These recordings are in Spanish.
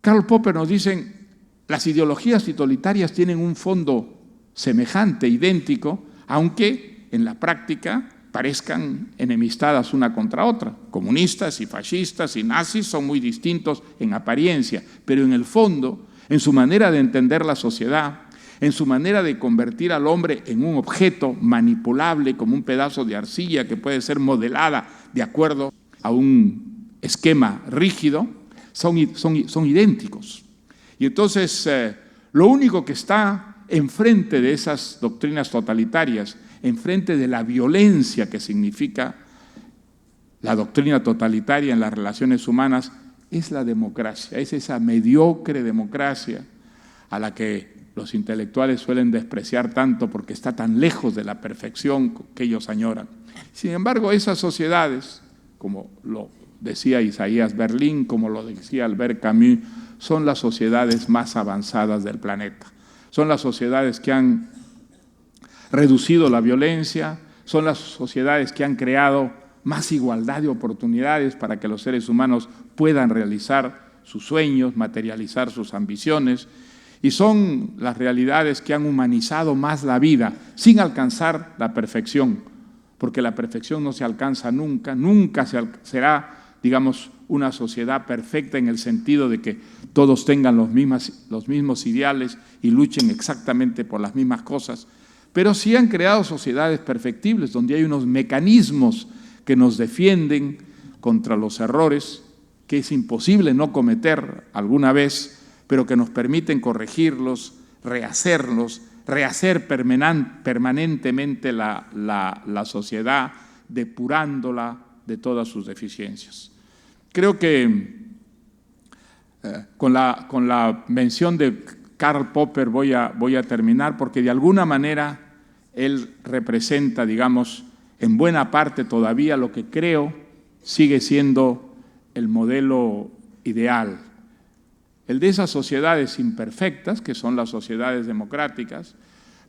Karl Popper nos dice, las ideologías totalitarias tienen un fondo semejante, idéntico, aunque en la práctica parezcan enemistadas una contra otra. Comunistas y fascistas y nazis son muy distintos en apariencia, pero en el fondo, en su manera de entender la sociedad, en su manera de convertir al hombre en un objeto manipulable como un pedazo de arcilla que puede ser modelada de acuerdo a un esquema rígido, son idénticos. Y entonces, lo único que está enfrente de esas doctrinas totalitarias, enfrente de la violencia que significa la doctrina totalitaria en las relaciones humanas, es la democracia, es esa mediocre democracia a la que los intelectuales suelen despreciar tanto porque está tan lejos de la perfección que ellos añoran. Sin embargo, esas sociedades, como lo decía Isaías Berlin, como lo decía Albert Camus, son las sociedades más avanzadas del planeta. Son las sociedades que han reducido la violencia, son las sociedades que han creado más igualdad de oportunidades para que los seres humanos puedan realizar sus sueños, materializar sus ambiciones, y son las realidades que han humanizado más la vida sin alcanzar la perfección, porque la perfección no se alcanza nunca, nunca será, digamos, una sociedad perfecta en el sentido de que todos tengan los mismos ideales y luchen exactamente por las mismas cosas, pero sí han creado sociedades perfectibles donde hay unos mecanismos que nos defienden contra los errores que es imposible no cometer alguna vez, pero que nos permiten corregirlos, rehacer permanentemente la sociedad, depurándola de todas sus deficiencias. Creo que con la mención de Karl Popper voy a terminar, porque de alguna manera él representa, digamos, en buena parte todavía lo que creo sigue siendo el modelo ideal. El de esas sociedades imperfectas, que son las sociedades democráticas,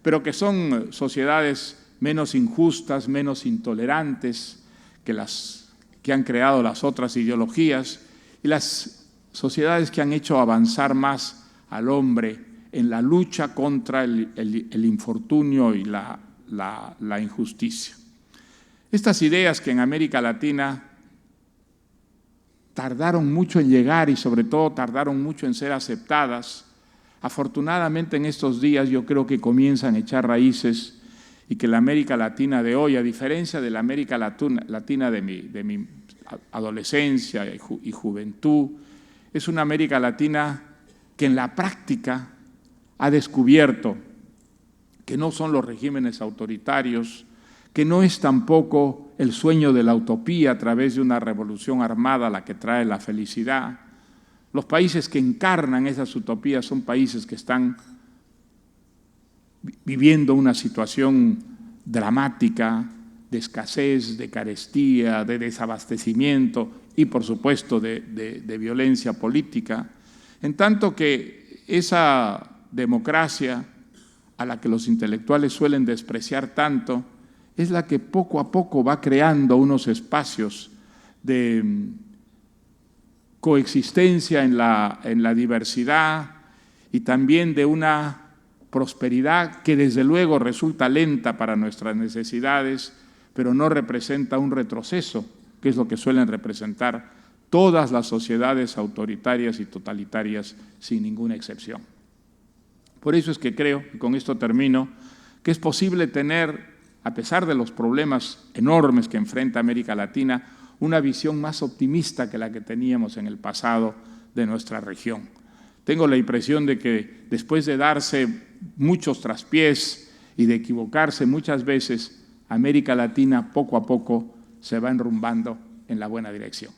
pero que son sociedades menos injustas, menos intolerantes que las que han creado las otras ideologías, y las sociedades que han hecho avanzar más al hombre en la lucha contra el infortunio y la injusticia. Estas ideas que en América Latina tardaron mucho en llegar y sobre todo tardaron mucho en ser aceptadas, afortunadamente en estos días yo creo que comienzan a echar raíces y que la América Latina de hoy, a diferencia de la América Latina de mi adolescencia y juventud, es una América Latina que en la práctica ha descubierto que no son los regímenes autoritarios, que no es tampoco el sueño de la utopía a través de una revolución armada la que trae la felicidad. Los países que encarnan esas utopías son países que están viviendo una situación dramática de escasez, de carestía, de desabastecimiento y, por supuesto, de violencia política, en tanto que esa democracia a la que los intelectuales suelen despreciar tanto es la que poco a poco va creando unos espacios de coexistencia en la diversidad y también de una prosperidad que desde luego resulta lenta para nuestras necesidades, pero no representa un retroceso, que es lo que suelen representar todas las sociedades autoritarias y totalitarias sin ninguna excepción. Por eso es que creo, y con esto termino, que es posible tener, a pesar de los problemas enormes que enfrenta América Latina, una visión más optimista que la que teníamos en el pasado de nuestra región. Tengo la impresión de que después de darse muchos traspiés y de equivocarse muchas veces, América Latina poco a poco se va enrumbando en la buena dirección.